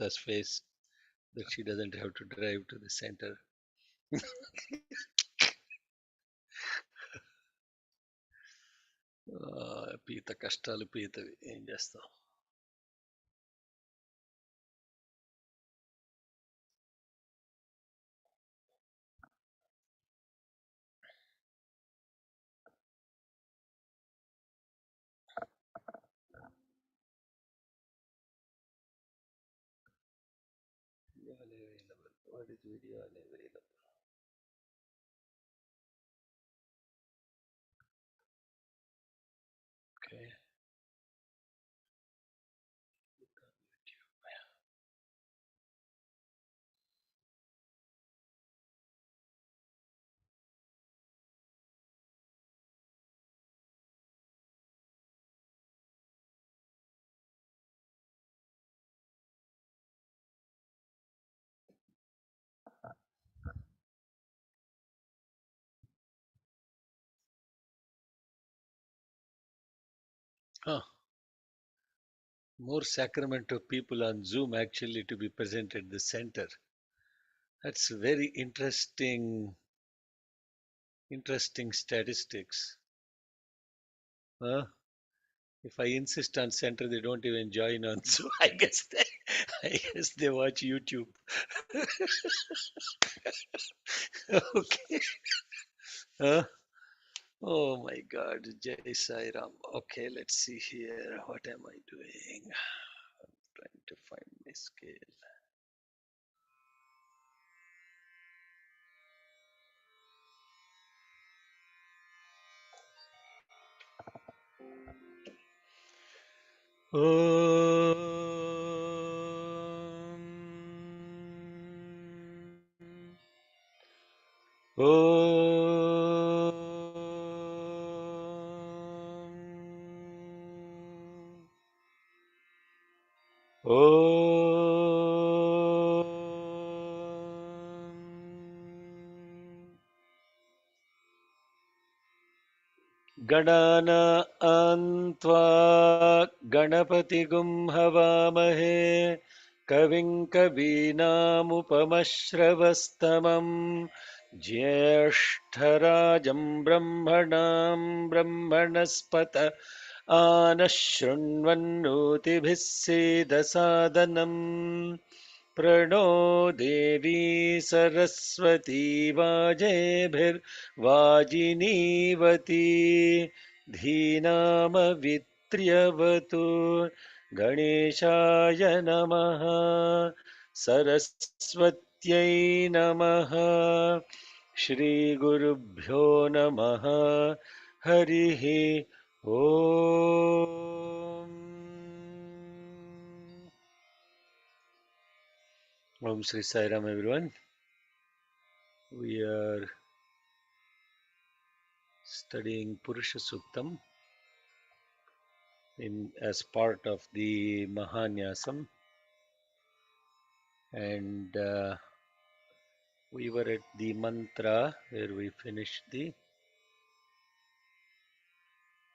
Sujata's face that she doesn't have to drive to the center. పీత కష్టాలు పీతవి, ఏం చేస్తాం. What is video unavailable? Okay. Huh. More Sacramento people on Zoom actually to be present at the center. That's very interesting statistics. Huh? If I insist on center, they don't even join on Zoom. I guess they watch YouTube. Okay. Huh? Oh my God, Jai Sai Ram. Okay, let's see here. What am I doing? I'm trying to find my scale. गणाना अन्त्वा गणपतिगुं हवामहे कविं कवीनामुपमश्रवस्तमं ज्येष्ठराजं ब्रह्मणां ब्रह्मणस्पत आनः शृण्वन्नोतिभिः सीदसादनम् प्रणो देवी सरस्वती वाजेभिर्वाजिनीवती धीनामवित्र्यवतु गणेशाय नमः सरस्वत्यै नमः श्रीगुरुभ्यो नमः हरिः ओम्. Om Sri Sai Ram, everyone. We are studying puruṣasūktam as part of the Mahānyāsam, and we were at the mantra where we finished the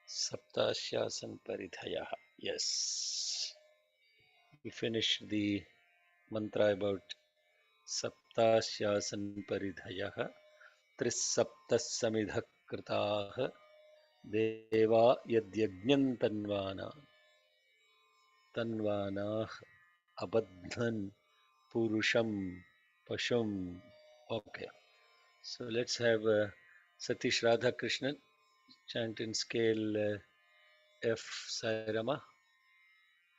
Saptāśyāsan Paridhayaha. Yes, we finished the mantra about Saptāśyāsan Paridhayaha. Trisaptas samidha kritaha deva yadyajñam tanvanah abadhan purusham pashum. Okay, so let's have Satish Radha Krishnan chant in scale F Sairama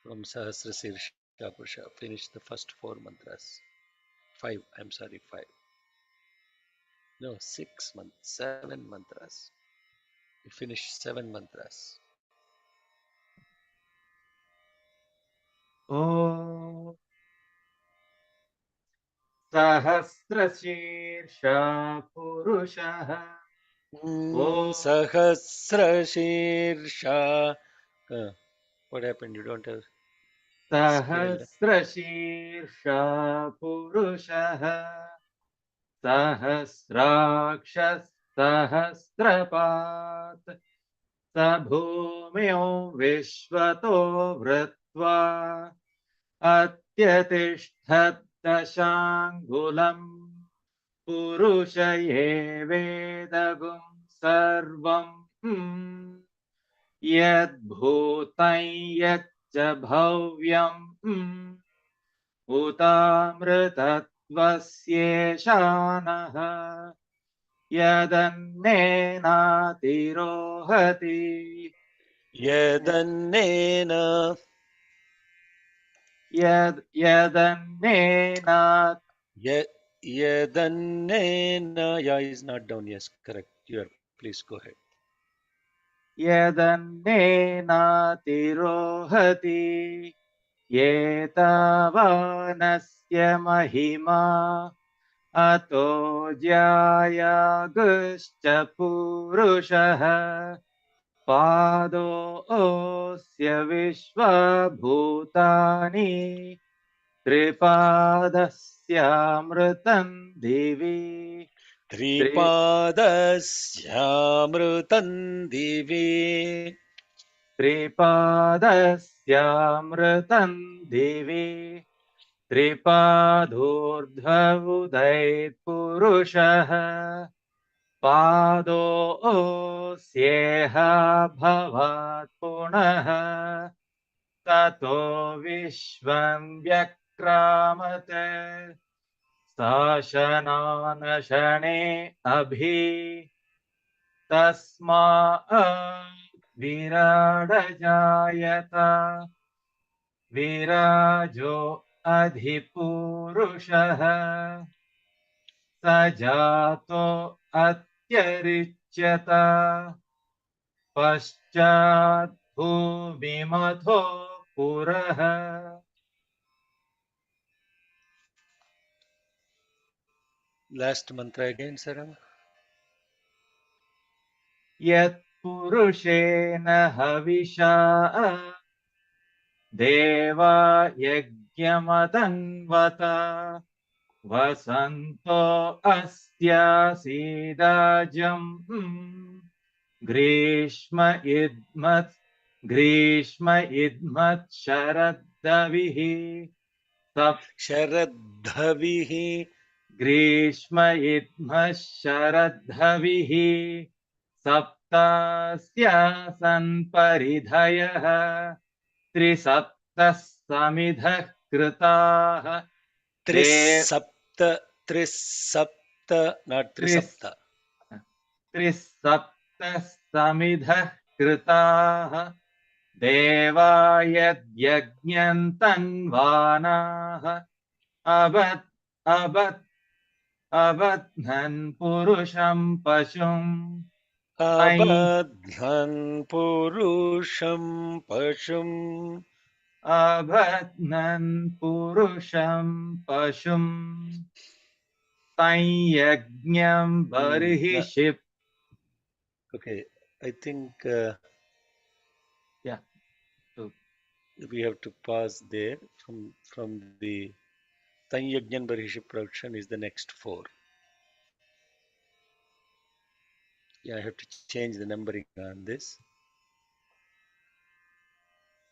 from Sahasra Sirsha Purusha. Finish the first 4 mantras. 5, I'm sorry, 5. No, 6 months, 7 mantras. We finished 7 mantras. Om Sahasrashirsha Purushaha. Om Sahasrashirsha. What happened? You don't have scale. Sahasrashirsha Purushaha. Sahasrakshas Sahasrapat. Sabhumyo Vishvato Vritva At व्यतिष्ठद्दशाङ्गुलम् पुरुष ये वेदगुं सर्वम् यद्भूतं यच्च भव्यम् उतामृतत्वस्येशानः यदन्नेनातिरोहति Yadannena. यदन्नेना Yadannena. Yeah, is not down. Yes, correct. You are. Please go ahead. यदन्नेनातिरोहति एतावानस्य महिमा अतो ज्यायागुश्च पूरुषः पादोऽस्य विश्वभूतानि त्रिपादस्यामृतं दिवि Tripadasyaamrutan divi. त्रिपादस्यामृतं दिवि त्रिपादोर्ध्वउदयपुरुषः पादोऽस्येह भवात् पुनः ततो विश्वं व्यक्रामत् शासनानशने अभि तस्मात् विराडजायत विराजो अधिपूरुषः स जातो अत्यरिच्यत पश्चात् भूमिमथो पुरः Last mantra again, Sarang. यत्पुरुषेण हविषा देवा यज्ञमदन्वत वसन्तो अस्यासीदाजम् ग्रीष्म इद्मत् शरद्दविः सप् Sharadhavihi. ग्रीष्म इद्मः शरद्दविः सप्तास्यासन् परिधयः त्रिसप्तः समिधः कृताः Trisapta, not त्रिस् Trisapta. त्रिसप्तः समिधः कृताः देवा यज्ञन्तन्वानाः अबत् अबत् अबध्नन् पुरुषं पशुम् Abadhan purusham pashum. अबध्नन् पुरुषं पशुम् तं यज्ञं बर्हिषि Okay, I think yeah, so we have to pause there. From the Tanyagnan Bariship production is the next four. Yeah, I have to change the numbering on this.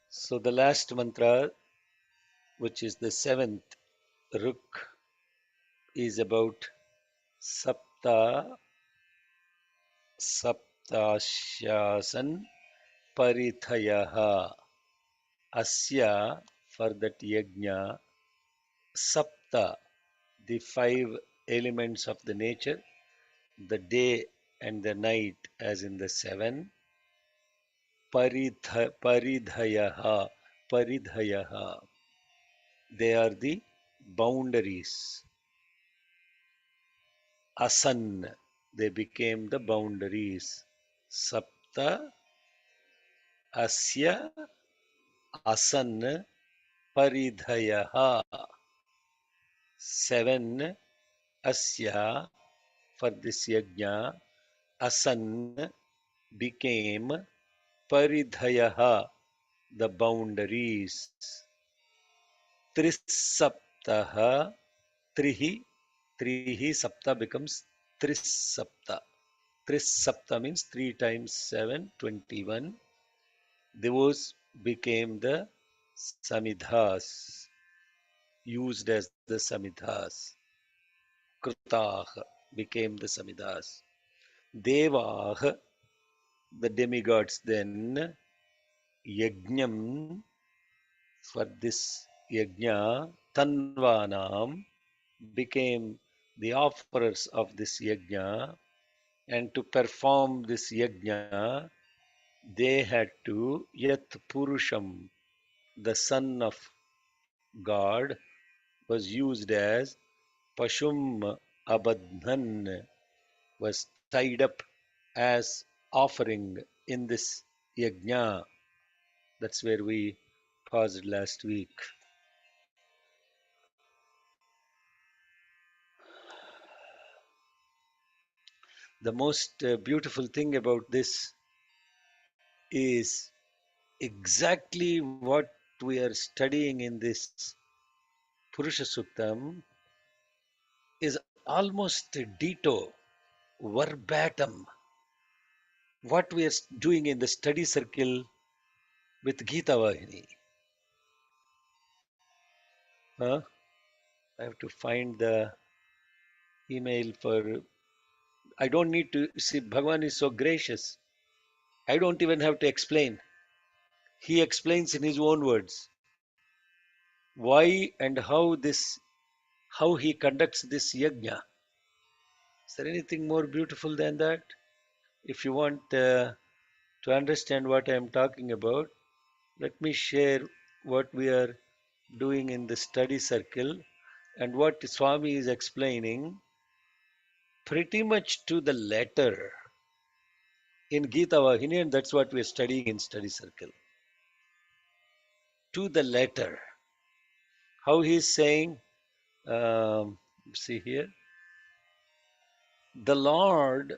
So the last mantra, which is the seventh Ruk, is about Sapta Saptasyasan Parithayaha. Asya, for that yajna, Sapta, the five elements of the nature, the day and the night, as in the seven. Paridhayaha, Paridhayaha, they are the boundaries. Asan, they became the boundaries. Sapta, Asya, Asan, Paridhayaha. Seven, Asya, for this yajna, Asan became Paridhayaha, the boundaries. Trisaptaha, Trihi, Trihi Sapta becomes Trisapta. Trisapta means 3 times 7, 21. Those became the Samidhas. used as the samidhas. Krutaah became the samidhas. Devaah, the demigods, then yajnam, for this yajna, tanvanam, became the offerers of this yajna, and to perform this yajna, they had to yat purusham, the son of God, was used as pashum abadhan, was tied up as offering in this yajna. That's where we paused last week. The most beautiful thing about this is exactly what we are studying in this puruṣasūktam is almost ditto, verbatim, what we are doing in the study circle with Gita Vahini. Huh? I have to find the email for. I don't need to see. Bhagavan is so gracious. I don't even have to explain. He explains in his own words why and how he conducts this yajna. Is there anything more beautiful than that? If you want to understand what I am talking about, let me share what we are doing in the study circle and what Swami is explaining pretty much to the letter in Gita Vahini, and that's what we are studying in study circle. To the letter. How he is saying, see here, the Lord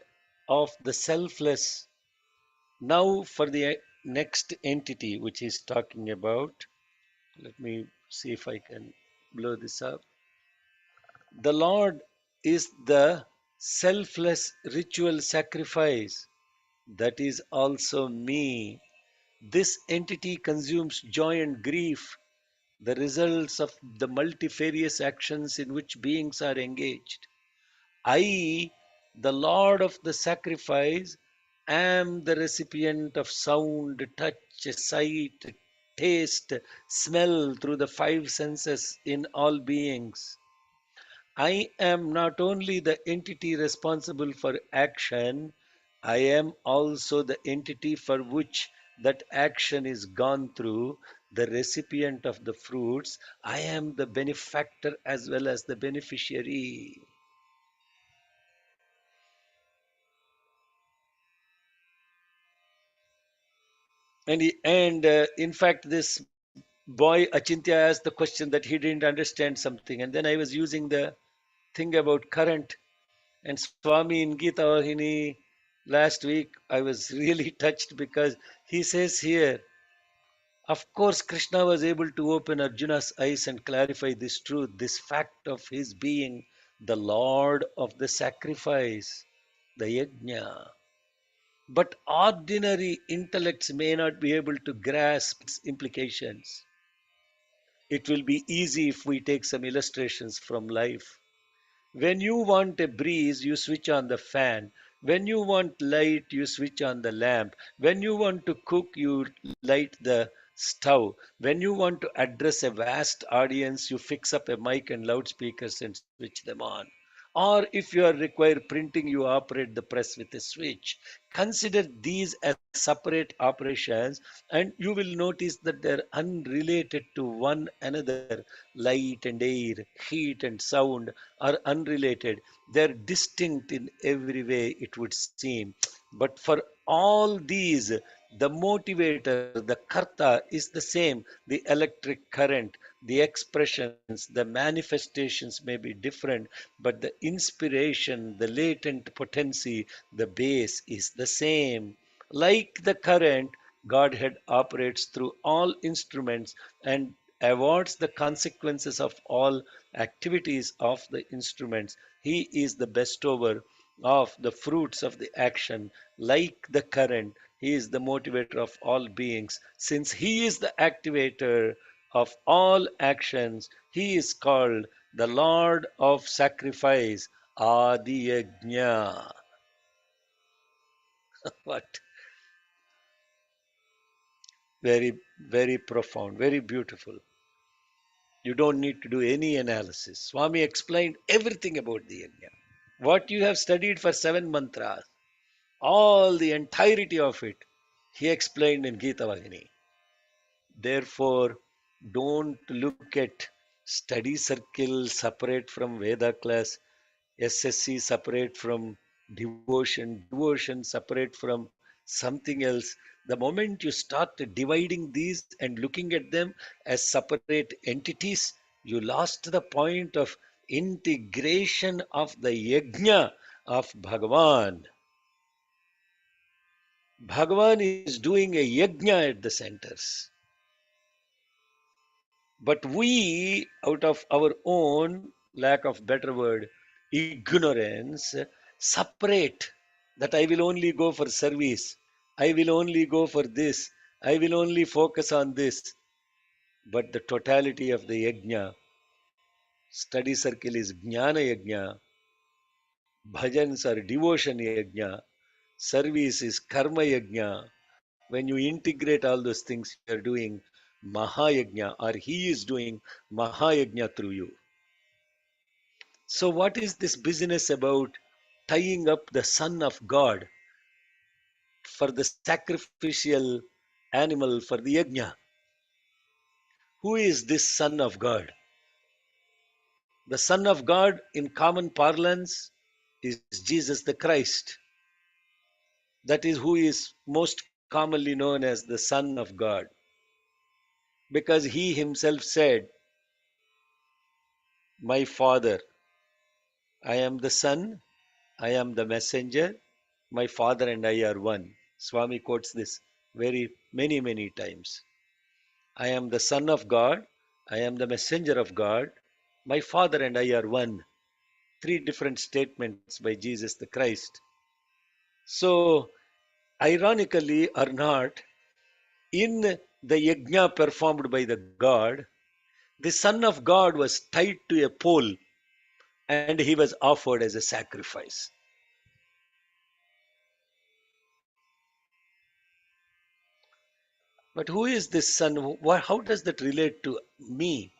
of the selfless. Now for the next entity which he's talking about, let me see if I can blow this up. The Lord is the selfless ritual sacrifice. That is also me. This entity consumes joy and grief, the results of the multifarious actions in which beings are engaged. I, the Lord of the sacrifice, am the recipient of sound, touch, sight, taste, smell through the five senses in all beings. I am not only the entity responsible for action, I am also the entity for which that action is gone through, the recipient of the fruits. I am the benefactor as well as the beneficiary. And in fact, this boy Achintya asked the question that he didn't understand something, and then I was using the thing about current. And Swami in Gita Vahini last week, I was really touched because he says here, of course, Krishna was able to open Arjuna's eyes and clarify this truth, this fact of his being the Lord of the sacrifice, the yajna. But ordinary intellects may not be able to grasp its implications. It will be easy if we take some illustrations from life. When you want a breeze, you switch on the fan. When you want light, you switch on the lamp. When you want to cook, you light the stove. When you want to address a vast audience, you fix up a mic and loudspeakers and switch them on. Or if you are require printing, you operate the press with a switch. Consider these as separate operations, and you will notice that they're unrelated to one another. Light and air, heat and sound are unrelated. They're distinct in every way, it would seem. But for all these, the motivator, the karta, is the same. The electric current, the expressions, the manifestations may be different, but the inspiration, the latent potency, the base is the same. Like the current, Godhead operates through all instruments and awards the consequences of all activities of the instruments. He is the bestower of the fruits of the action. Like the current, he is the motivator of all beings. Since he is the activator of all actions, He is called the Lord of Sacrifice, Adi Yajna. What? Very, very profound, very beautiful. You don't need to do any analysis. Swami explained everything about the yajna. What you have studied for 7 mantras, all the entirety of it, he explained in Gita Vahini. Therefore, don't look at study circle separate from Veda class, SSC separate from devotion separate from something else. The moment you start dividing these and looking at them as separate entities, you lost the point of integration of the yajna of Bhagavan. Bhagavan is doing a yajna at the centers. But we, out of our own lack of better word, ignorance, separate that I will only go for service, I will only go for this, I will only focus on this. But the totality of the yajna, study circle is jnana yajna, bhajans are devotion yajna, service is karma yajna. When you integrate all those things, you are doing Mahayajna, or he is doing Mahayajna through you. So, what is this business about tying up the Son of God for the sacrificial animal for the yajna? Who is this Son of God? The Son of God, in common parlance, is Jesus the Christ. That is who is most commonly known as the Son of God. Because he himself said, my Father, I am the Son, I am the messenger, my Father and I are one. Swami quotes this very many times. I am the Son of God, I am the messenger of God, my Father and I are one. Three different statements by Jesus the Christ. So, ironically or not, in the yajna performed by the God, the Son of God was tied to a pole and he was offered as a sacrifice. But who is this son? How does that relate to me?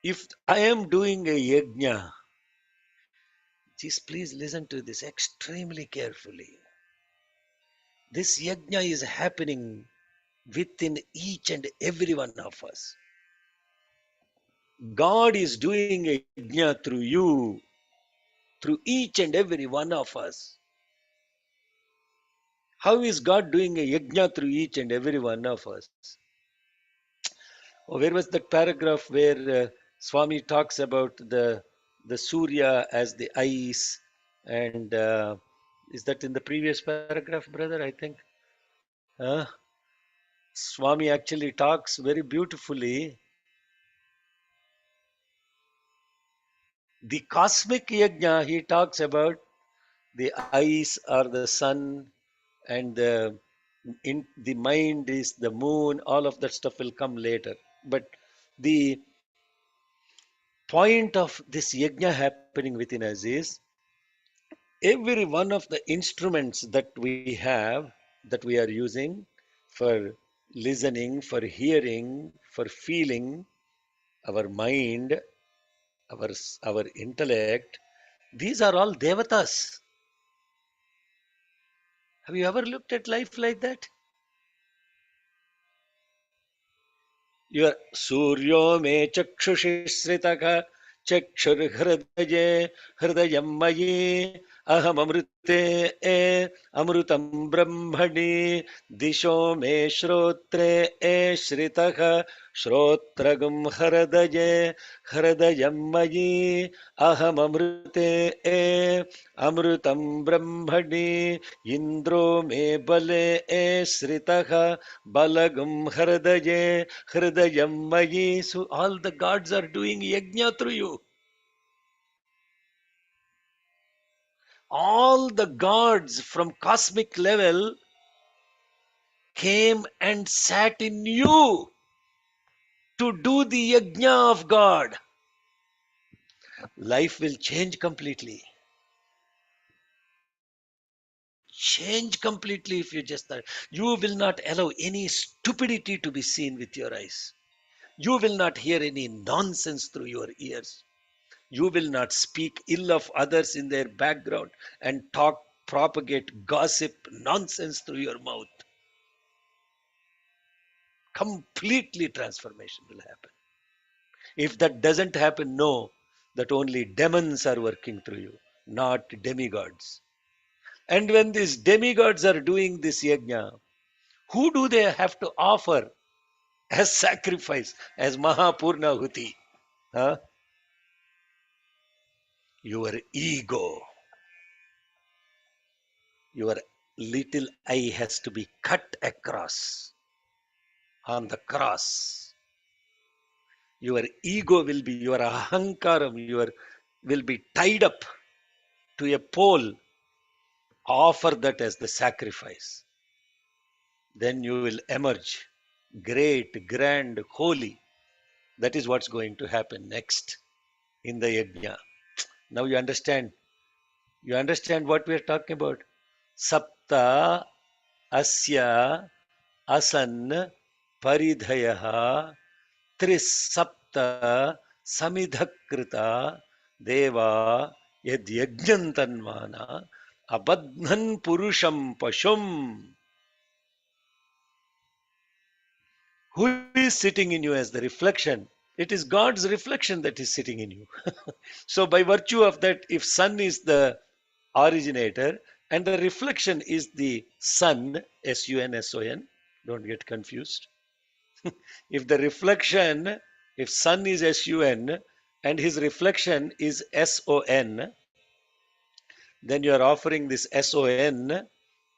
If I am doing a yajna, just please listen to this extremely carefully. This yajna is happening within each and every one of us. God is doing a yajna through you, through each and every one of us. How is God doing a yajna through each and every one of us? Oh, where was that paragraph where Swami talks about the Surya as the ice, and is that in the previous paragraph, brother? I think Swami actually talks very beautifully. The cosmic yajna, he talks about the ice or the sun, and the mind is the moon. All of that stuff will come later. But the point of this yajna happening within us is every one of the instruments that we have, that we are using for listening, for hearing, for feeling, our mind, our, our intellect, these are all devatas. Have you ever looked at life like that? Your Suryo me chakshushi sritaka chakshur hridaye hridayam mayi aham amrute amrutam brahmani disho me shrotre shritaka shrotragum hridaye hridayam mayi aham amrute amrutam brahmani indro me bale shritaka balagum hridaye hridayam mayi. So all the gods are doing yajna through you. All the gods from cosmic level came and sat in you. to do the yajna of God, life will change completely. Change completely if you just start. You will not allow any stupidity to be seen with your eyes. You will not hear any nonsense through your ears. You will not speak ill of others in their background and talk, propagate gossip, nonsense through your mouth. Completely transformation will happen. If that doesn't happen, know that only demons are working through you, not demigods. And when these demigods are doing this yajna, who do they have to offer as sacrifice, as Mahapurnahuti? Huh? Your ego, your little eye has to be cut across on the cross. Your ego will be, your ahankaram, your will be tied up to a pole. Offer that as the sacrifice. Then you will emerge great, grand, holy. That is what's going to happen next in the yajna. Now you understand. You understand what we are talking about? Sapta asya asan paridhayaha trisapta samidhakrita deva yad yajnantanmana abadhan purusham pashum. Who is sitting in you as the reflection? It is God's reflection that is sitting in you. So by virtue of that, if sun is the originator and the reflection is the sun, sun, don't get confused. If the reflection, if sun is sun and his reflection is son, then you are offering this son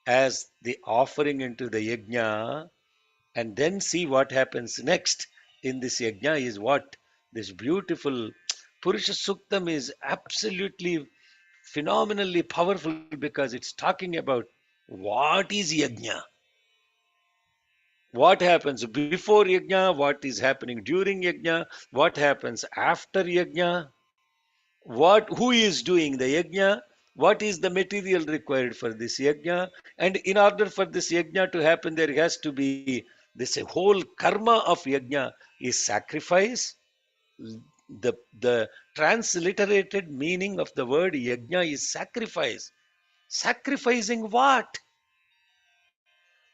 as the offering into the yajna, and then see what happens next in this yajna is what? This beautiful puruṣasūktam is absolutely phenomenally powerful because it's talking about what is yajna, what happens before yajna, what is happening during yajna, what happens after yajna, what who is doing the yajna, what is the material required for this yajna, and in order for this yajna to happen there has to be this whole karma of yajna is sacrifice. The transliterated meaning of the word yajna is sacrifice. Sacrificing what?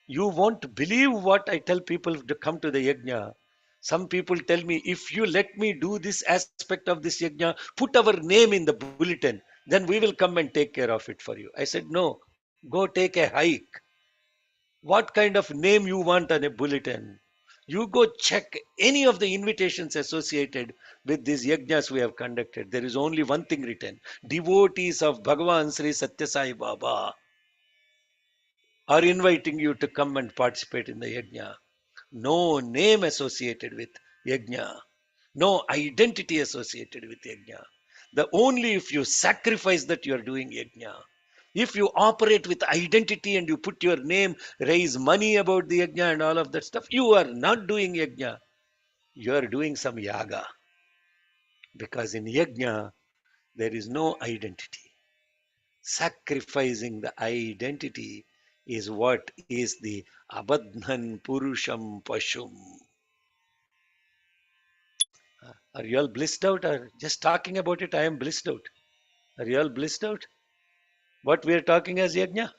You won't believe what I tell people to come to the yajna. Some people tell me, if you let me do this aspect of this yajna, put our name in the bulletin, then we will come and take care of it for you. I said, no, go take a hike. What kind of name you want on a bulletin? You go check any of the invitations associated with these yajnas we have conducted. There is only one thing written: devotees of Bhagavan Sri Satya Sai Baba are inviting you to come and participate in the yajna. No name associated with yajna, no identity associated with yajna. The only if you sacrifice that you are doing yajna. If you operate with identity and you put your name, raise money about the yajna and all of that stuff, you are not doing yajna. You are doing some yaga. Because in yajna, there is no identity. Sacrificing the identity is what is the abadhan purusham pashum. Are you all blissed out, or just talking about it I am blissed out? Are you all blissed out what we are talking as yajna?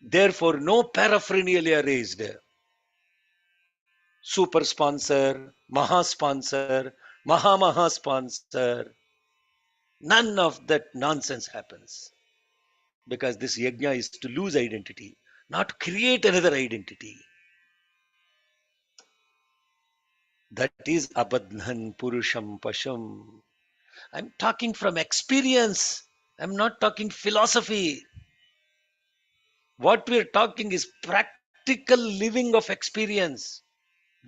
Therefore no paraphernalia raised, super sponsor, maha sponsor, maha sponsor, none of that nonsense happens, because this yajna is to lose identity, not create another identity. That is abadhan purusham pasham. I'm talking from experience. I'm not talking philosophy. What we're talking is practical living of experience.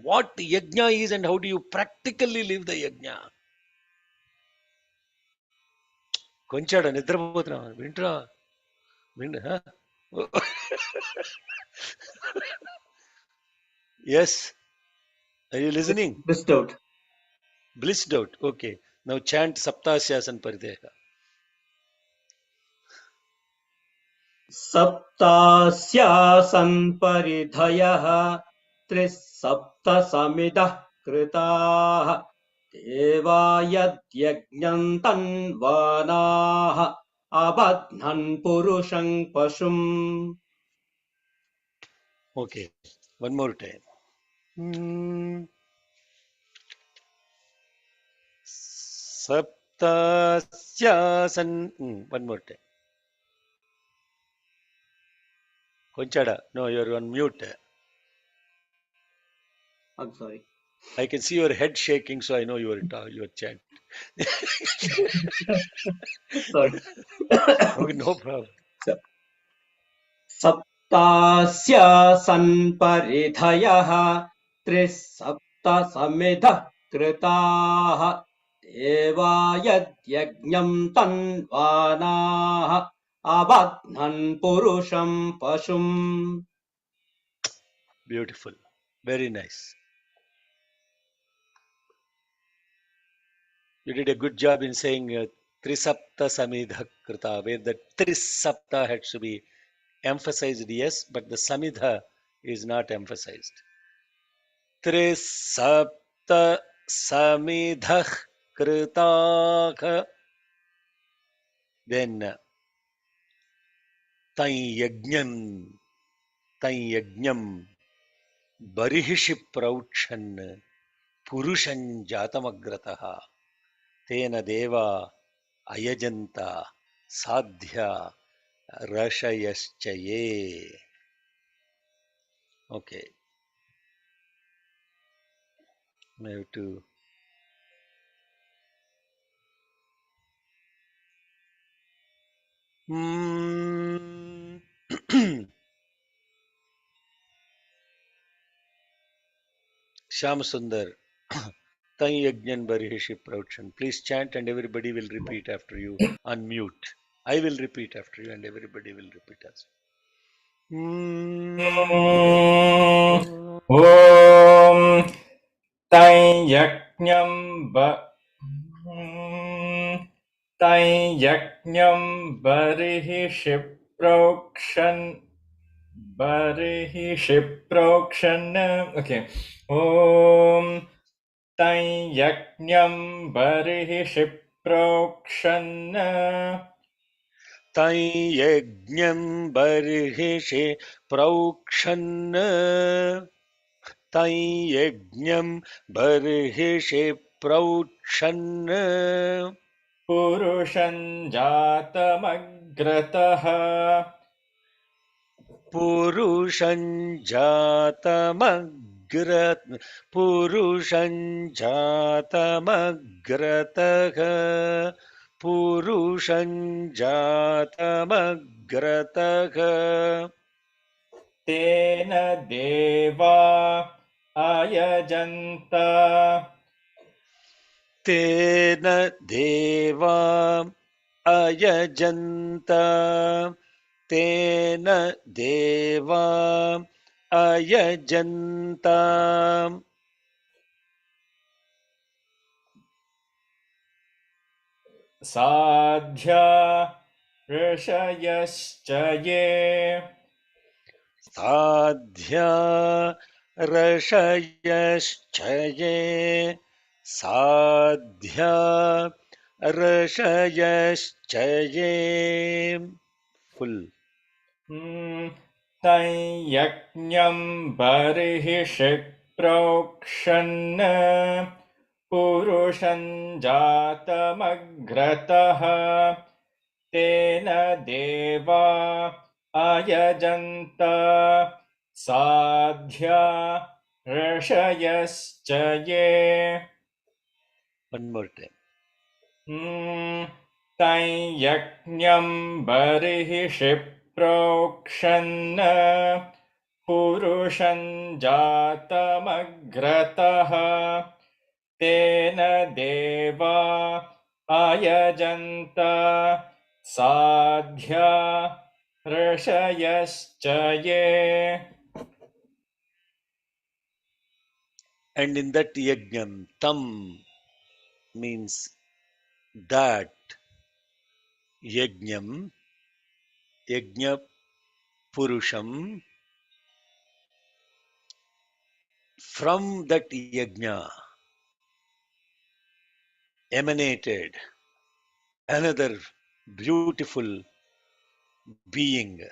What yajna is and how do you practically live the yajna. Konchada నిద్రపోతున్నా వింటున్నా వింటు Yes? Are you listening? Blissed out. Blissed out. Okay. Now chant Saptasyasan Parideha. सप्तास्यासन् परिधयः त्रिसप्तसमिदः कृताः देवा यद्यज्ञम् तन्वानाः अबध्नन् पुरुषं पशुम्. Okay. One more time. Saptasyasan. One more time. Konchada. No, you're on mute. I'm sorry. I can see your head shaking, so I know you are chant. Sorry. Okay, no problem. सप्तास्यासन् परिधयः त्रिसप्तसमिधः कृताः देवा यद्यज्ञम् तन्वानाः अबध्नन् पुरुषं पशुम्. Beautiful. Very nice. You did a good job in saying Trisapta Samidha Krita, where the Trisapta had to be emphasized, yes, but the Samidha is not emphasized. Trisapta Samidha Krita. Then Tanyagnyam Barihishi Prauchan Purushan Jatamagrataha Tena Deva Ayajanta Sadhya Rashayaschaye. Okay, I have to. Sham Sundar, Tan Yajnan Barihishi Prauchan. Please chant and everybody will repeat after you. Unmute. I will repeat after you and everybody will repeat as ॐ तं यज्ञं बर्हिषि प्रोक्षन् okay ॐ तं यज्ञं बर्हिषि प्रोक्षन् Tan Yajnan Barihishi Prauchan. Tan Yajnam Barihishi Prauchan. पुरुषं जातमग्रतः Purushan Jatamagratah. Purushan Jatamagratah. तेन देवा अयजन्त Tena Deva Ayajanta. Tena Deva Ayajanta. साध्या ऋषयश्च ये Sadhya Rashayaschaye. Sadhya Rashayaschaye. Full. तं यज्ञं बर्हिषि प्रोक्षन् पुरुषं जातमग्रतः तेन देवा अयजन्त साध्या ऋषयश्च ये One more time. तं यज्ञं बर्हिषि प्रोक्षन् पुरुषं जातमग्रतः तेन देवा अयजन्त साध्या ऋषयश्च ये. And in that yajnam, tam means that yajnam, yajna purusham, from that yajna emanated another beautiful being,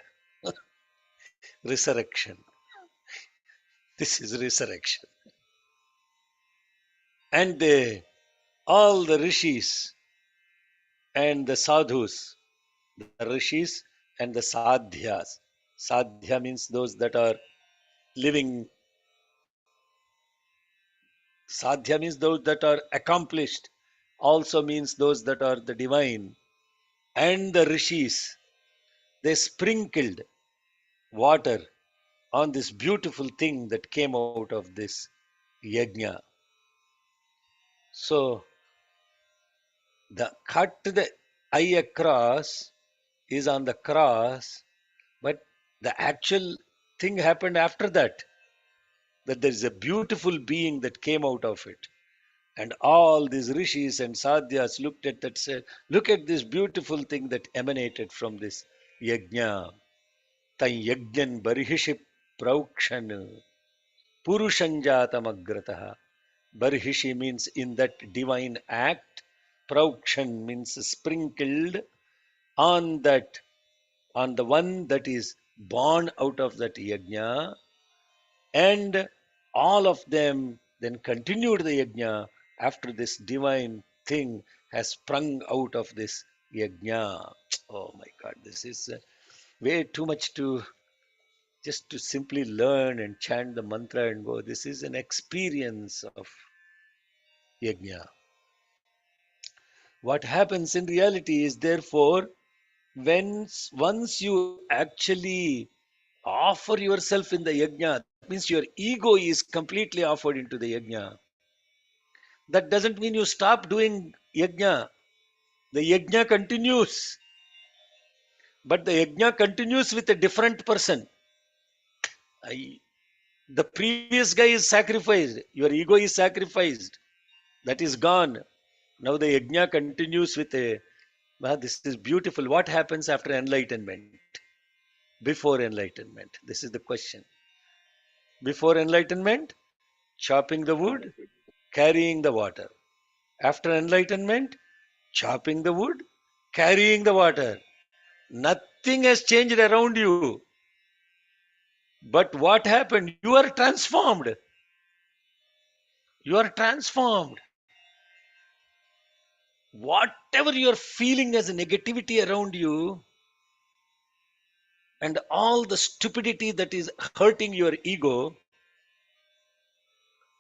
resurrection. This is resurrection. And all the rishis and the sadhus, the rishis and the sadhyas. Sadhya means those that are living. Sadhya means those that are accomplished. Also means those that are the divine. And the rishis, they sprinkled water on this beautiful thing that came out of this yajna. So the cut the eye across is on the cross, but the actual thing happened after that. That there is a beautiful being that came out of it. And all these rishis and sadhyas looked at that, said, look at this beautiful thing that emanated from this yajna. Tan yajnan barhishi praukshan purushanjatamagrataha. Barhishi means in that divine act. Praukshan means sprinkled on that, on the one that is born out of that yajna. And all of them then continued the yajna after this divine thing has sprung out of this yajna. Oh my God, this is way too much to just to simply learn and chant the mantra and go. This is an experience of yajna. What happens in reality is, therefore, when once you actually offer yourself in the yajna, that means your ego is completely offered into the yajna. That doesn't mean you stop doing yajna. The yajna continues, but the yajna continues with a different person. I, the previous guy is sacrificed. Your ego is sacrificed. That is gone. Now the yajna continues with a. Wow, this is beautiful. What happens after enlightenment? Before enlightenment? This is the question. Before enlightenment, chopping the wood, carrying the water. After enlightenment, chopping the wood, carrying the water. Nothing has changed around you. But what happened? You are transformed. You are transformed. Whatever you are feeling as a negativity around you and all the stupidity that is hurting your ego,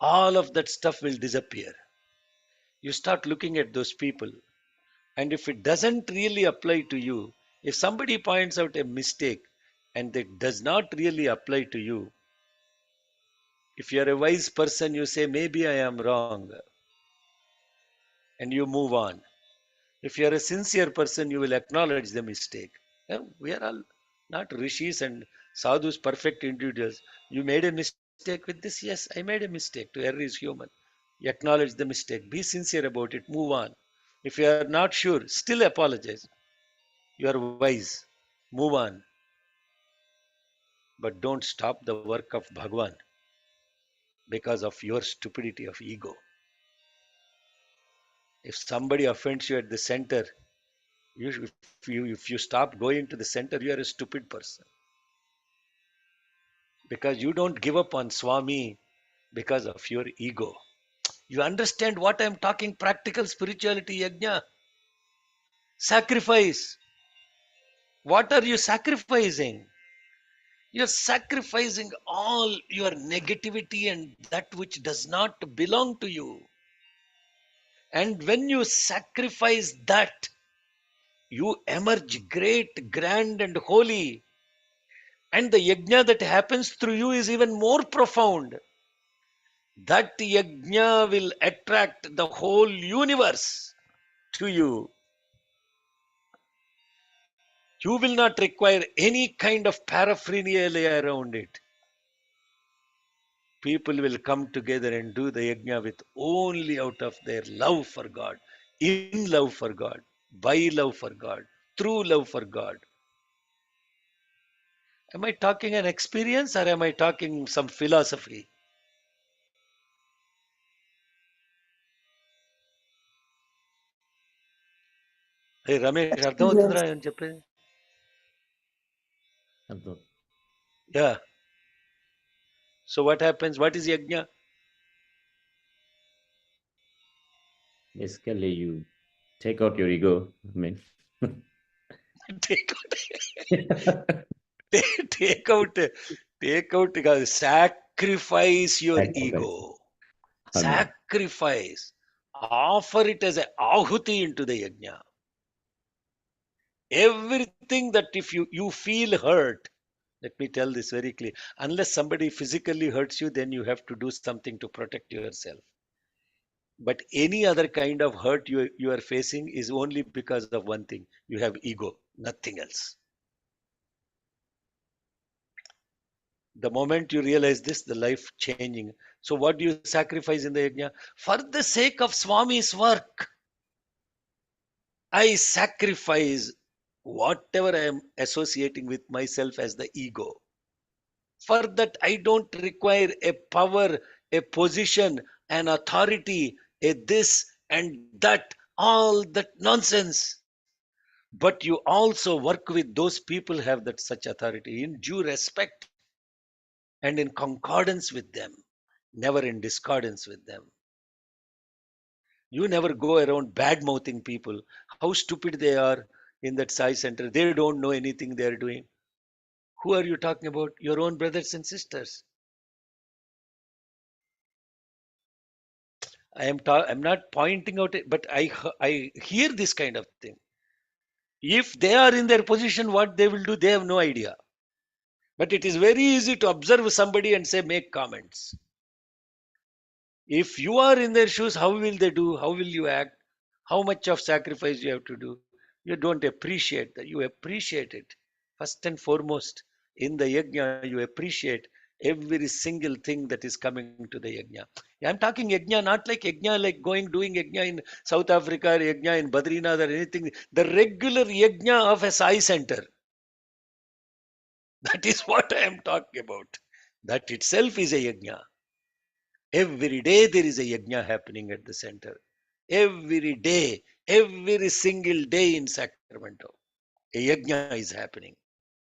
all of that stuff will disappear. You start looking at those people. And if it doesn't really apply to you, if somebody points out a mistake and it does not really apply to you, if you're a wise person, you say, maybe I am wrong, and you move on. If you're a sincere person, you will acknowledge the mistake. We are all not rishis and sadhus, perfect individuals. You made a mistake with this? Yes, I made a mistake. To err is human. You acknowledge the mistake. Be sincere about it. Move on. If you are not sure, still apologize. You are wise. Move on. But don't stop the work of Bhagwan because of your stupidity of ego. If somebody offends you at the center, if you stop going to the center, you are a stupid person. Because you don't give up on Swami because of your ego. You understand what I'm talking? Practical spirituality, yajna. Sacrifice. What are you sacrificing? You're sacrificing all your negativity and that which does not belong to you. And when you sacrifice that, you emerge great, grand, and holy. And the yajna that happens through you is even more profound. That yajna will attract the whole universe to you. You will not require any kind of paraphernalia around it. People will come together and do the yajna with only out of their love for God, in love for God, by love for God, through love for God. Am I talking an experience or am I talking some philosophy? Hey Ramesh, అర్థమవుతుందిరా అని చెప్పేది? Yeah. So what happens? What is yajna? Basically, you take out your ego. I mean, Take out, take out, sacrifice your ego. Amen. Sacrifice. Offer it as a ahuti into the yajna. Everything that if you feel hurt, let me tell this very clear. Unless somebody physically hurts you, then you have to do something to protect yourself. But any other kind of hurt you are facing is only because of one thing. You have ego, nothing else. The moment you realize this, the life changing. So what do you sacrifice in the yajna? For the sake of Swami's work, I sacrifice whatever I am associating with myself as the ego. For that, I don't require a power, a position, an authority, a this and that, all that nonsense. But you also work with those people have that such authority in due respect and in concordance with them, never in discordance with them. You never go around bad mouthing people, how stupid they are in that Sai center. They don't know anything they are doing. Who are you talking about? Your own brothers and sisters. I'm not pointing out it, but I hear this kind of thing. If they are in their position, what they will do, they have no idea. But it is very easy to observe somebody and say, make comments. If you are in their shoes, how will they do? How will you act? How much of sacrifice you have to do? You don't appreciate that. You appreciate it. First and foremost, in the yajna, you appreciate every single thing that is coming to the yajna. I'm talking yajna, not like yajna, like doing yajna in South Africa, or yajna in Badrinath or anything. The regular yajna of a Sai center. That is what I am talking about. That itself is a yajna. Every day there is a yajna happening at the center. Every day, every single day in Sacramento, a yajna is happening.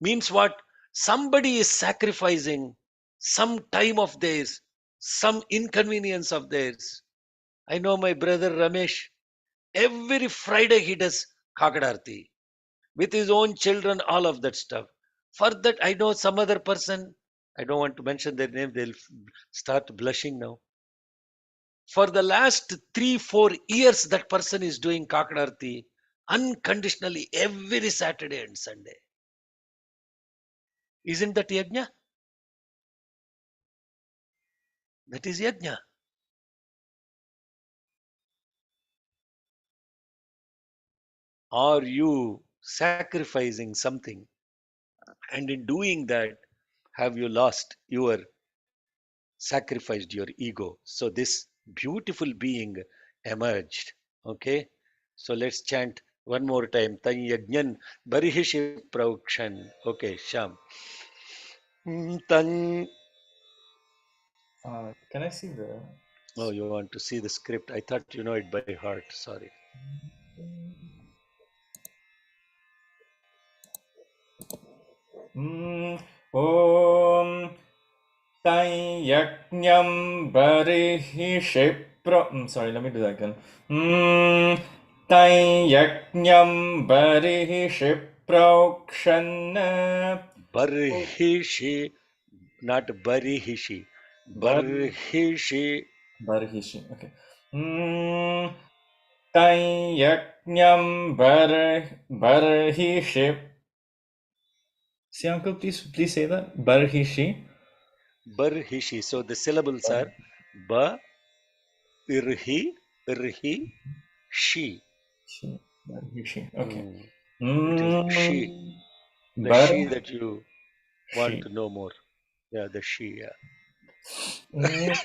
Means what? Somebody is sacrificing some time of theirs, some inconvenience of theirs. I know my brother Ramesh, every Friday he does Kakadarti with his own children, all of that stuff. For that, I know some other person, I don't want to mention their name, they'll start blushing now. For the last 3-4 years, that person is doing Kakadarti unconditionally every Saturday and Sunday. Isn't that yajna? That is yajna. Are you sacrificing something? And in doing that, have you lost your, sacrificed your ego? So this beautiful being emerged. Okay. So let's chant one more time. Tan yajnan barihishi praukshan. Okay, Sham. Tan. Can I see the? Oh, you want to see the script? I thought you know it by heart. Sorry. Om Tai Yajnam Barihi Shipra. Sorry, let me do that again. Tai Yajnam Barihi Shipraukshan. Barhishi, not barihishi. Barhishi. Barihishi. Okay. Tai Yajnam Barihi Ship. See, uncle, please say that. Barihishi. Barhishi. So the syllables are ba, irhi, irhi, shi. Barihishi. Okay. It is she. The Bar. she that you want She. to know more. Yeah, the she. Yeah. Mm,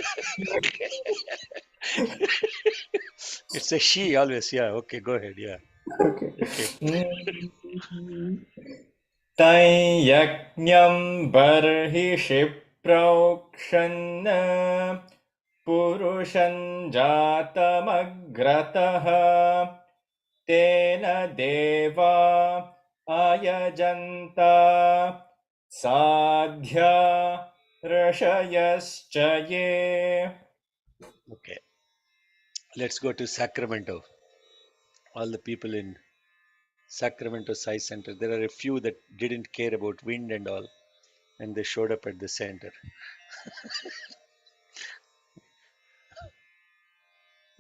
It's a she always. Yeah. Okay. Go ahead. Yeah. okay. Okay. तं यज्ञं बर्हिषि प्रोक्षन् पुरुषं जातमग्रतः तेन देवा अयजन्त साध्या ऋषयश्च ये. Okay. Let's go to Sacramento. All the people in Sacramento Sai Center. There are a few that didn't care about wind and all, and they showed up at the center.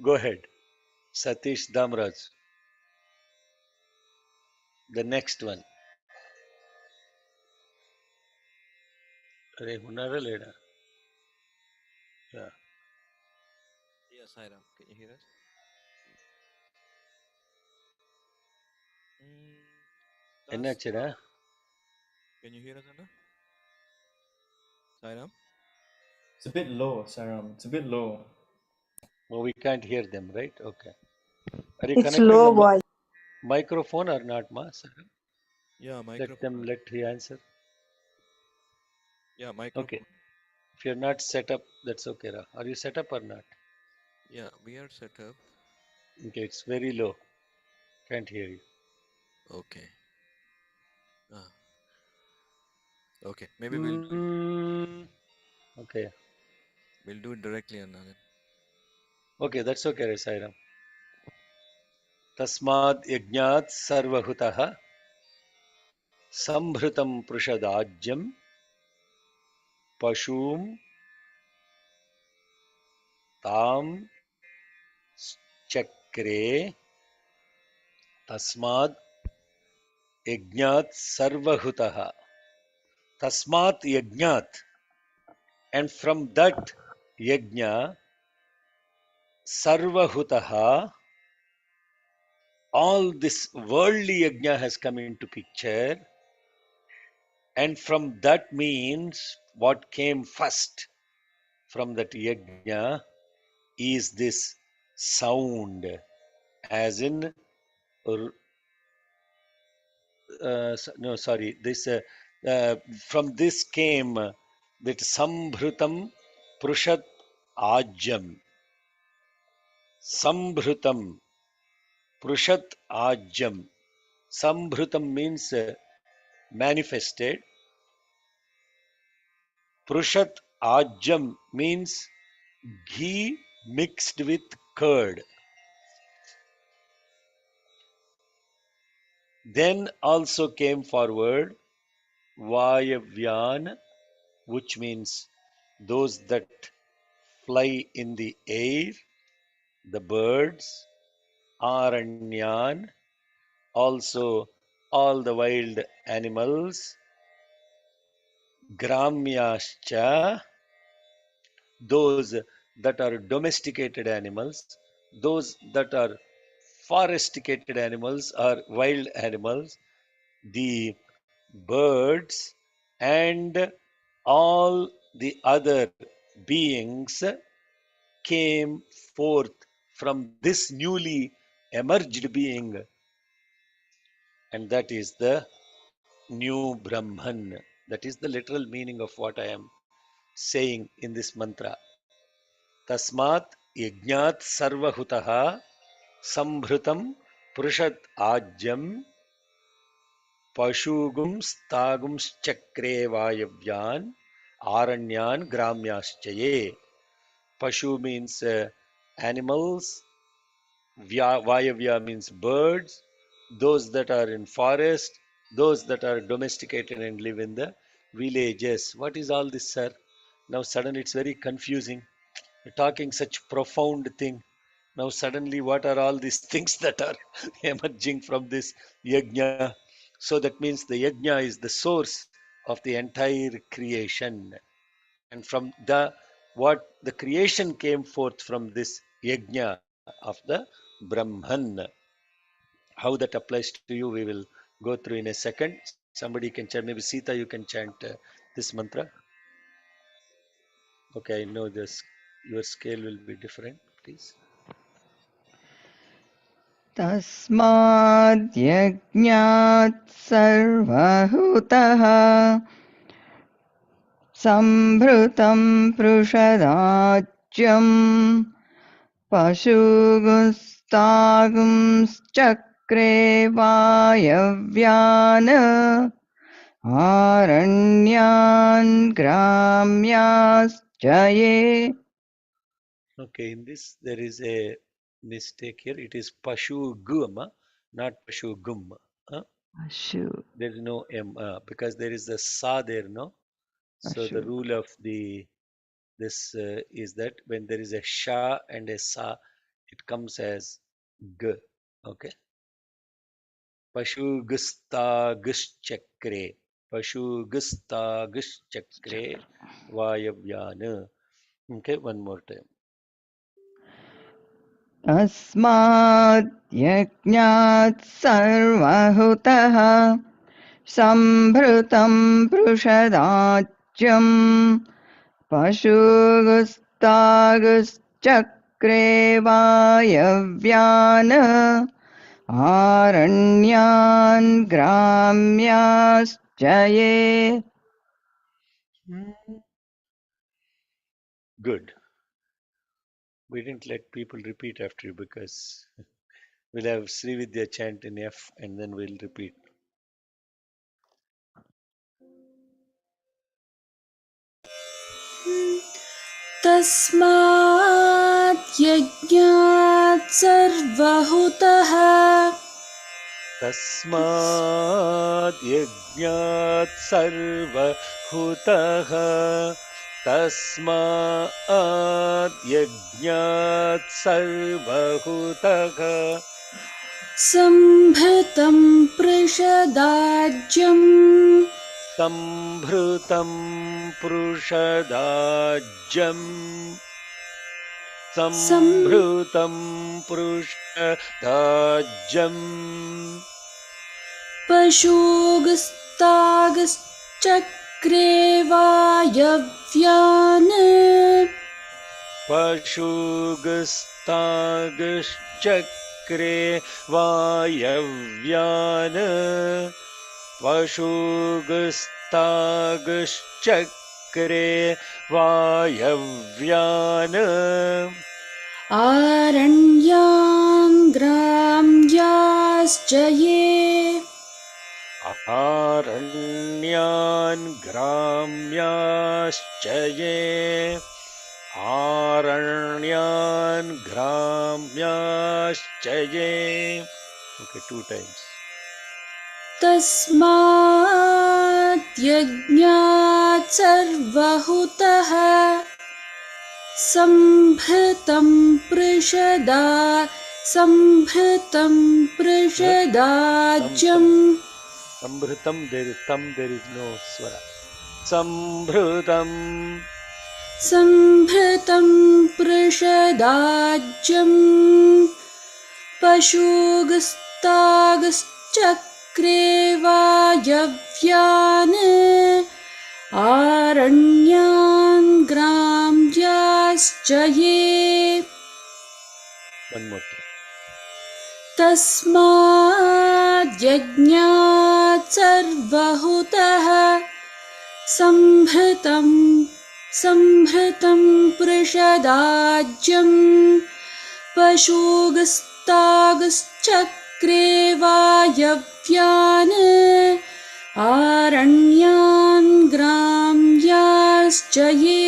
Go ahead, Satish Damraj. The next one. Are Hunara Leda? Yeah. Yes, Hiram. Can you hear us? That's Ennachira? Can you hear us, Anna? Hiram? It's a bit low, Saram. It's a bit low. Oh, we can't hear them, right? Okay. Are you It's connected low the voice. microphone or not, Ma? Yeah, Let microphone. he answer. Yeah, Okay. microphone. If you're not set up, that's okay. Ra. Are you set up or not? Yeah, we are set up. Okay, it's very low. Can't hear you. Okay. Ah, okay. Maybe we'll do it. Okay. We'll do it directly, Anna. Then. Okay, that's okay, Sairam. Tasmad yajnat sarvahutaha sambhrutam prushadajyam pashum tam chakre tasmad yajnat sarvahutaha tasmat yajnat, and from that yajna sarvahutaha, all this worldly yajna has come into picture, and from that means what came first from that yajna is this sound, as in no, sorry, this from this came that sambhrutam prushat ajam. Sambhrutam prushat ajam. Sambhrutam means manifested. Prushat ajam means ghee mixed with curd. Then also came forward Vayavyan, which means those that fly in the air, the birds, Aranyan, also all the wild animals, Gramyascha, those that are domesticated animals, those that are foresticated animals or wild animals, the birds, and all the other beings came forth from this newly emerged being, and that is the new Brahman. That is the literal meaning of what I am saying in this mantra. Tasmat yajnat sarvahutaha sambhrutam prushat ajyam pashugum stagum chakre vayavyan aranyan gramyaschaye. Pashu means animals, Vayavya means birds, those that are in forest, those that are domesticated and live in the villages. What is all this, sir? Now suddenly it's very confusing. You're talking such profound thing. Now suddenly what are all these things that are emerging from this yajna? So that means the yajna is the source of the entire creation. And from the what the creation came forth from this yajna of the Brahman. How that applies to you, we will go through in a second. Somebody can chant. Maybe Sita, you can chant this mantra. Okay, I know this. Your scale will be different. Please. तस्माद्यज्ञात् सर्वहुतः सम्भृतं पृषदाज्यम् पशुगुस्तागुंश्चक्रे वायव्यान् आरण्यान् ग्राम्याश्च ये. Okay, in this there is a mistake here. It is Pashugum, not Pashugum. Pashu. There is no M because there is a Sa there, no? So the Pashu. rule of this is that when there is a Sha and a Sa, it comes as G. Okay. Pashugustagshchakre. Pashugustagshchakre Vayavyana. Okay, one more time. तस्माद् यज्ञात् सर्वहुतः सम्भृतं पृषदाज्यम् पशुगुस्तागुश्चक्रे वायव्यान् आरण्यान् ग्राम्याश्च ये. Good. We didn't let people repeat after you because we'll have Srividya chant in F and then we'll repeat. तस्मात् यज्ञात् सर्वहुतः तस्माद् यज्ञात् सर्वहुतः तस्माद् यज्ञात् सर्वहुतः सम्भृतं पृषदाज्यम् सम्भृतं पृषदाज्यम् सम्भृतं पृषदाज्यम् पशुगुस्तागश्चक्रे वायव्यान् पशुगुस्तागश्चक्रे वायव्यान् पशुगुस्तागश्चक्रे वायव्यान् आरण्यान् ग्राम्याश्च ये आरण्यान् ग्राम्याश्च ये आरण्यान् ग्राम्याश्च ये. Okay, 2 times. तस्मात् यज्ञात् सर्वहुतः सम्भृतं पृषदाज्यम् Sambhritam, there is no swara. सम्भृतं पृषदाज्यम् पशुगुस्तागश्चक्रे वायव्यान् आरण्यान् ग्राम्याश्च ये. One more time. तस्माद् यज्ञात् सर्वहुतः सम्भृतं पृषदाज्यम् पशुगुस्तागश्चक्रे वायव्यान् आरण्यान् ग्राम्याश्च ये.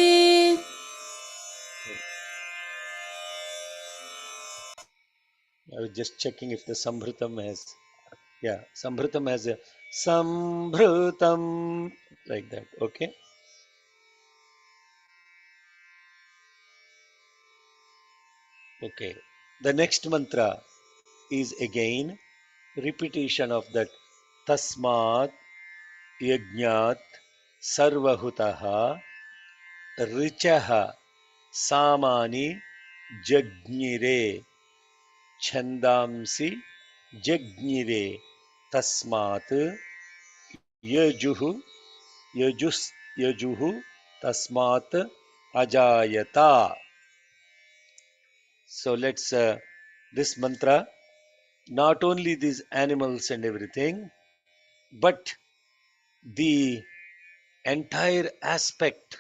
I was just checking if the Sambhritam has, Sambhritam has a Sambhritam like that, okay? Okay, the next mantra is again repetition of that Tasmat Yajnat Sarvahutaha Richaha Samani Jagnire Chandamsi Jagnire Tasmat Yajuhu, Yajuhu, Tasmat, Ajayata. So let's, this mantra, not only these animals and everything, but the entire aspect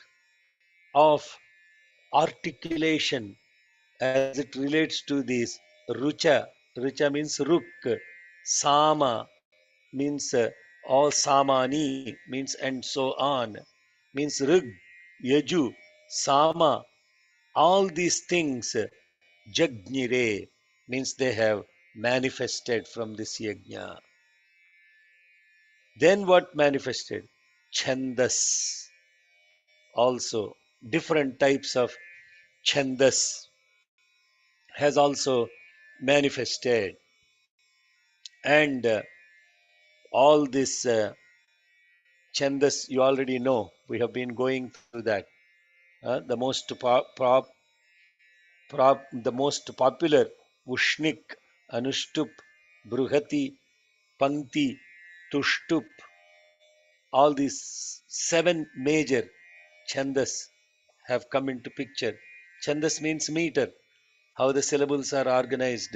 of articulation as it relates to this rucha. Rucha means ruk, sama means all samani means and so on, means rig, yaju, sama, all these things jagnire means they have manifested from this yajna. Then what manifested? Chandas, also different types of chandas has also manifested, and all this chandas you already know, we have been going through that. The most the most popular Ushnik, Anushtup, Bruhati, Pankti, Tushtup, all these 7 major chandas have come into picture. Chandas means meter, how the syllables are organized.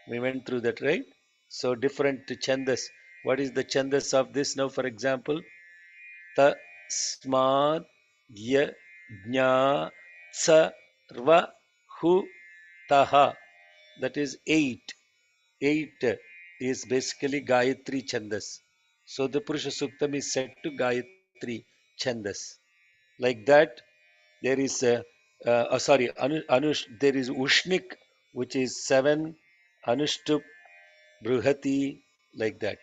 We went through that, right? So different chandas. What is the chandas of this now? For example, ta, sma, ya, jna, sa, rva, hu, taha. That is 8. 8 is basically Gayatri Chandas. So the puruṣasūktam is set to Gayatri Chandas. Like that, there is there is Ushnik, which is 7, Anushtup, Bruhati, like that.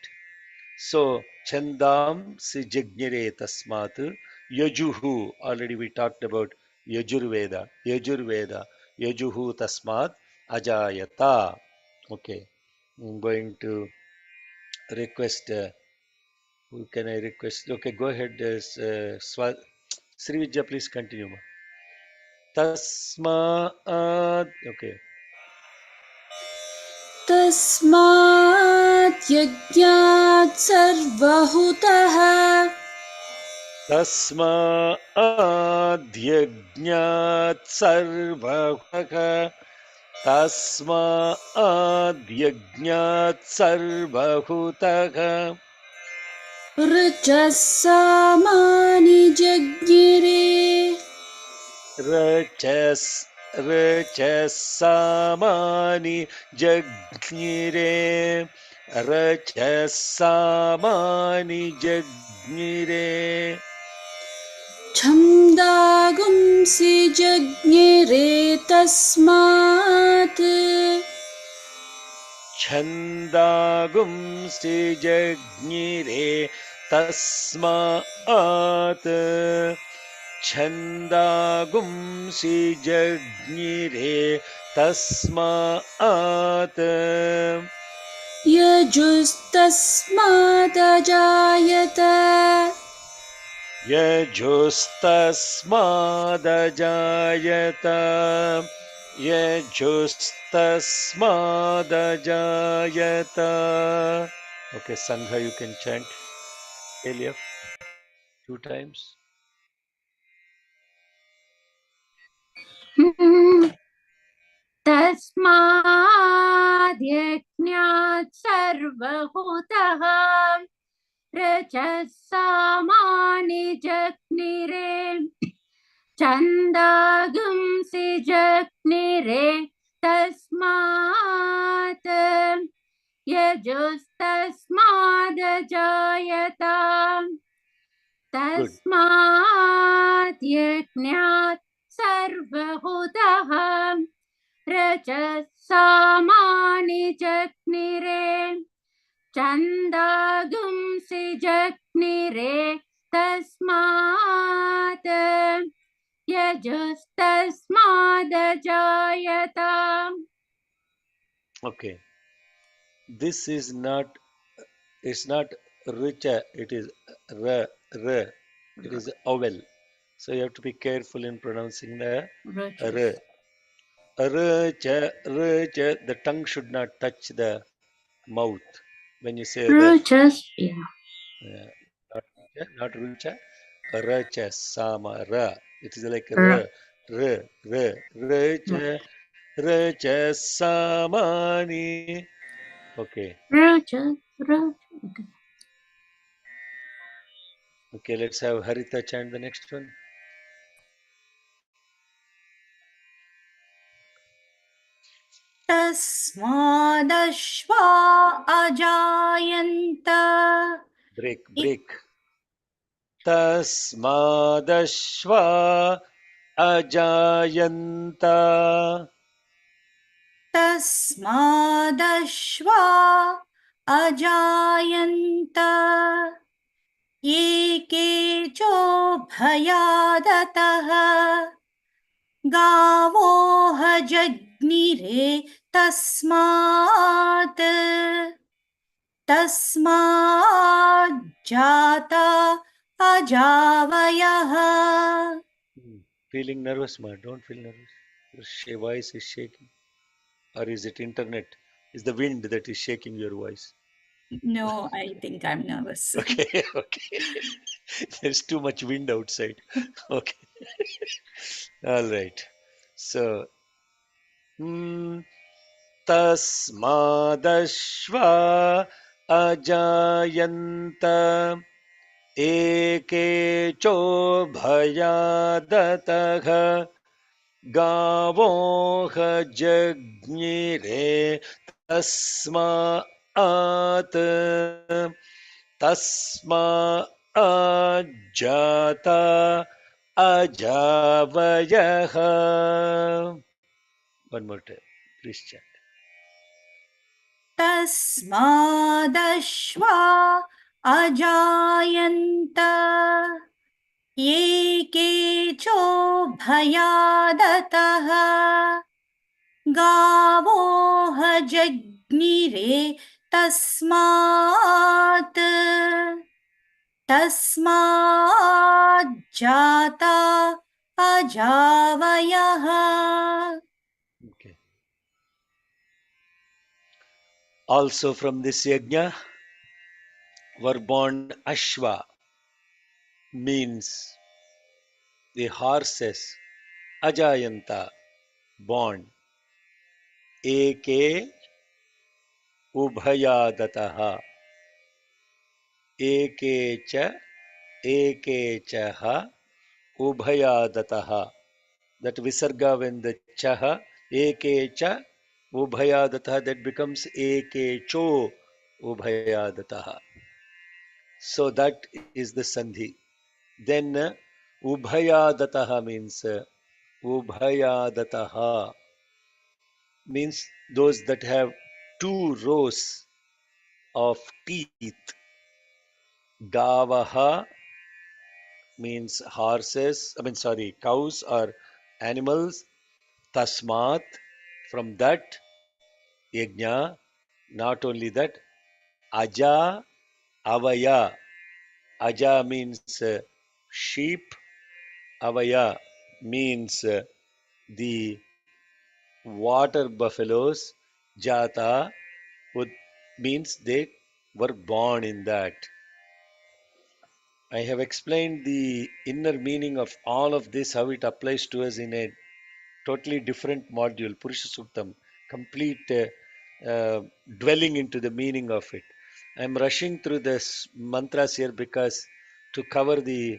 So Chandam si Jagnire Tasmat, Yajuhu, already we talked about Yajurveda, Yajuhu Tasmat, Ajayata. Okay, I'm going to request, who can I request? Okay, go ahead, Sri Vidya, please continue. Tasmaat, okay. तस्मात् यज्ञात् सर्वहुतः तस्माद्यज्ञात् सर्वहुतः तस्माद्यज्ञात् सर्वहुतः ऋचः सामानि जज्ञिरे रचसामानि जज्ञिरे रचसामानि जज्ञिरे छन्दागुंसि जज्ञिरे तस्मात् छन्दागुंसि जज्ञिरे तस्मात् छन्दागुंसि जज्ञिरे तस्मात् यजुस्तस्मादजायत यजुस्तस्मादजायत यजुस्तस्मादजायत. Okay, Sangha, you can chant Elif 2 times. तस्माद्यज्ञात् सर्वभूतः रचः सामानि जज्ञिरे छन्दागुंसि जज्ञिरे तस्मात् यजुस्तस्मादजायत तस्मात् यज्ञात् सर्वभूतः रचः सामानि जज्ञिरे छन्दागुंसि जज्ञिरे तस्मात् यजुस्तस्मादजायत. Okay, this is not, it's not richa, it is r, it is vowel. So you have to be careful in pronouncing the r. The tongue should not touch the mouth when you say the. Ruchas, yeah. Not Yeah, not rucha. Racha sama ra. It is like R. racha racha samani. Okay. Raja. Raja. Okay. Okay, let's have Harita chant the next one. तस्मादश्वा अजायन्त Break. तस्मादश्वा अजायन्त तस्मादश्वा अजायन्त ये केचोभयादतः गावो हजग्निरे तस्माज्जाता अजावयः. Feeling nervous, ma? Don't feel nervous. Your voice is shaking. Or is it internet? Is the wind that is shaking your voice? No, I think I'm nervous. Okay. There's too much wind outside. Okay. All right. So, tasmadashva ajayanta एके चोभयादतः गावो जज्ञिरे तस्मात् जाता अजावयः. One more time, please chant. तस्मादश्वा अजायन्त ये केचोभयादतः गावो हजग्निरे तस्माज्जाता अजावयः. Okay. Also from this yajna were born Ashva, means the horses, Ajayanta, born, Eke Ubhayadataha, Eke Chaha, Ubhayadataha. That Visarga when the Chaha, Eke Cha, Ubhayadataha, that becomes Eke Cho, Ubhayadataha. So that is the Sandhi. Then Ubhayadataha means Ubhayadataha means those that have two rows of teeth. Gavaha means horses, cows or animals. Tasmat, from that yajna, not only that, Aja Avaya. Aja means sheep, Avaya means the water buffaloes. Jata means they were born in that. I have explained the inner meaning of all of this, how it applies to us in a totally different module, puruṣasūktam, complete dwelling into the meaning of it. I am rushing through this mantras here because to cover the,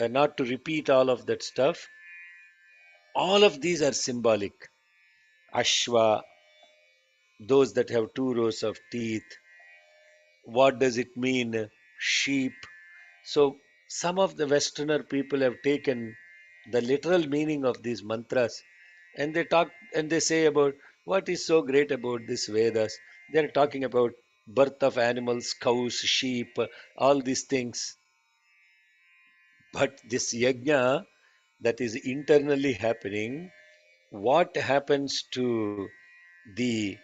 not to repeat all of that stuff. All of these are symbolic. Ashwa, those that have two rows of teeth. What does it mean? Sheep. So some of the Westerner people have taken the literal meaning of these mantras and they talk and they say about what is so great about this Vedas. They're talking about birth of animals, cows, sheep, all these things. But this yajna that is internally happening, what happens to the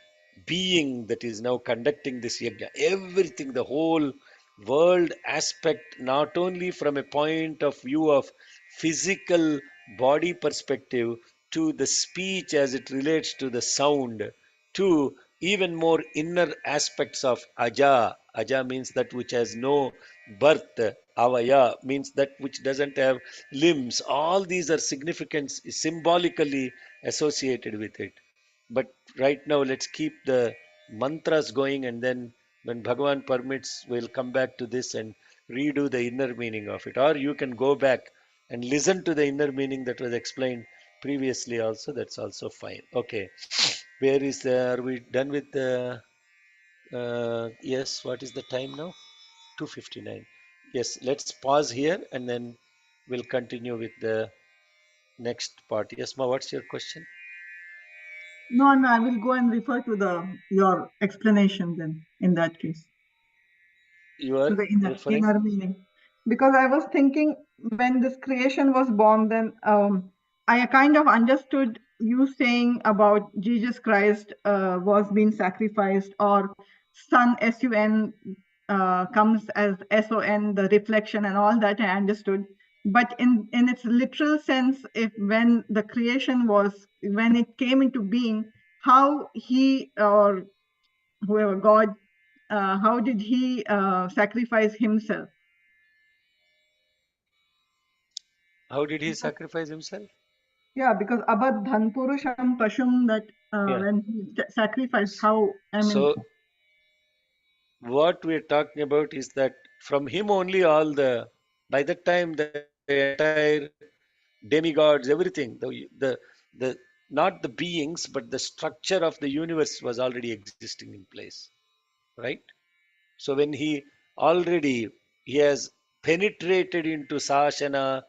being that is now conducting this yajna? Everything, the whole world aspect, not only from a point of view of physical body perspective, to the speech as it relates to the sound, to even more inner aspects of aja. Aja means that which has no birth, Avaya means that which doesn't have limbs. All these are significant, symbolically associated with it. But right now, let's keep the mantras going, and then when Bhagavan permits, we'll come back to this and redo the inner meaning of it. Or you can go back and listen to the inner meaning that was explained previously also. That's also fine. Okay. Where is the, are we done with the, yes, what is the time now? 2:59. Yes, let's pause here and then we'll continue with the next part. Yes, Ma, what's your question? No, I will go and refer to your explanation then, in that case, You to are the referring? inner meaning. Because I was thinking when this creation was born, then I kind of understood you saying about Jesus Christ was being sacrificed, or Sun, S-U-N, comes as S-O-N, the reflection and all that I understood. But in its literal sense, when the creation was, when it came into being, how he or whoever, God, how did he sacrifice himself? How did he sacrifice himself? Yeah, because abadhan purusham pashum, that Yeah. when he sacrificed, how, I mean, So what we're talking about is that from him only all the, by that time the entire demigods, everything, the not the beings, but the structure of the universe was already existing in place, right? So when he already, he has penetrated into Sashana,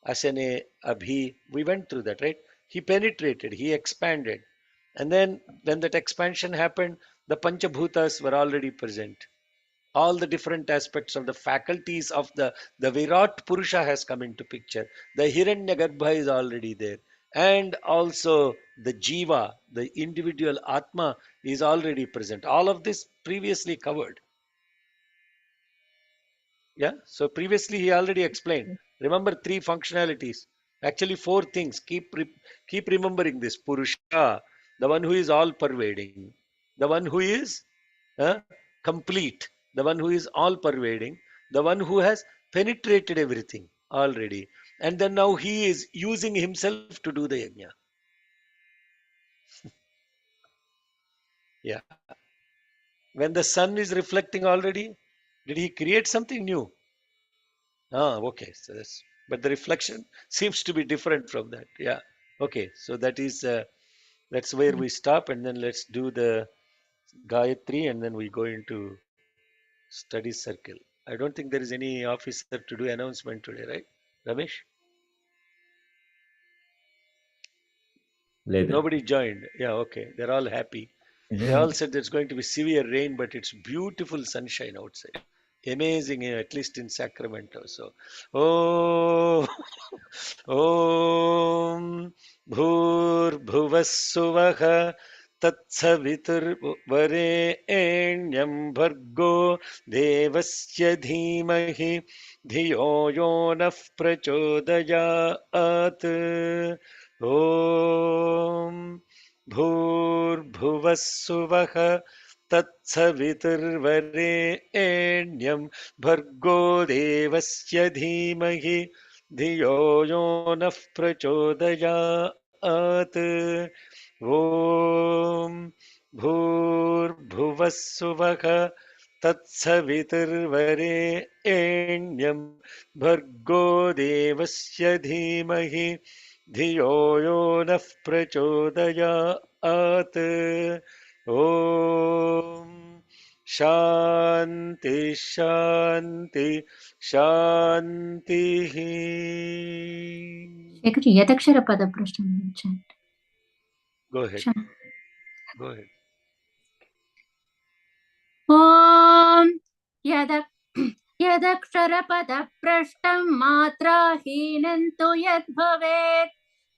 Asane, Abhi, we went through that, right? He penetrated, he expanded. And then when that expansion happened, the Panchabhutas were already present. All the different aspects of the faculties of the Virat Purusha has come into picture. The Hiranyagarbha is already there. And also the Jiva, the individual Atma, is already present. All of this previously covered. Yeah. So previously he already explained. Remember three functionalities. Actually four things. Keep remembering this. Purusha, the one who is all pervading, the one who is complete, the one who is all pervading, the one who has penetrated everything already, and then now he is using himself to do the yajna. Yeah. When the sun is reflecting already, did he create something new? Ah, okay. So but the reflection seems to be different from that. Yeah. Okay. So that's where we stop, and then let's do the Gayatri, and then we go into study circle. I don't think there is any officer to do announcement today, right? Ramesh? లేదు. Nobody joined. Yeah, okay. They're all happy. They all said there's going to be severe rain, but it's beautiful sunshine outside. Amazing, at least in Sacramento. So, oh, Om Bhurbhuvassuvaha Tatsaviturvarenyam Bhargo Devasya Dhimahi Dhiyo Yo Nah Prachodayat. Om Bhurbhuvassuvaha Tatsaviturvarenyam Bhargo Devasya Dhimahi धियो यो नः प्रचोदयात् ॐ भूर्भुवः सुवः तत्सवितुर्वरेण्यं भर्गो देवस्य धीमहि धियो यो नः प्रचोदयात् ॐ शान्ति शान्ति शान्तिः. Shekharji, Yadakshara Pada Prashna chant. Go ahead. Go ahead. Om Yadaksharapadapranam matraहीनं tu yadbhavet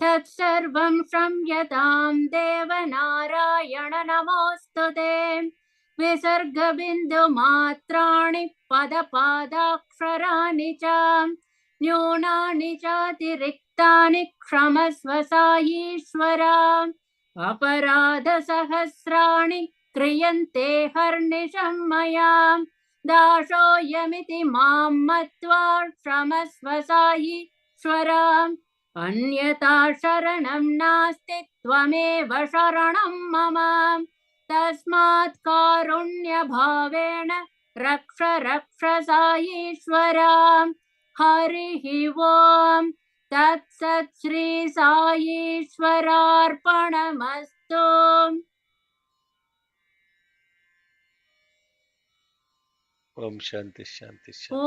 tatsarvam samyatam devanarayana namostute visargabindu matrani padapadaksharaणि च न्यूनानि चातिरिक्तानि क्षमस्व साईश्वरा अपराधसहस्राणि क्रियन्ते हर्निशं मया दाशोऽयमिति मां मत्वा क्षमस्व सायीश्वराम् अन्यथा शरणं नास्ति त्वमेव शरणं मम तस्मात् कारुण्यभावेन रक्ष रक्ष सायीश्वराम् हरिः ओम् तत्सत् Shri सायीश्वरार्पणमस्तु। Om Shanti Shanti Shanti. ॐ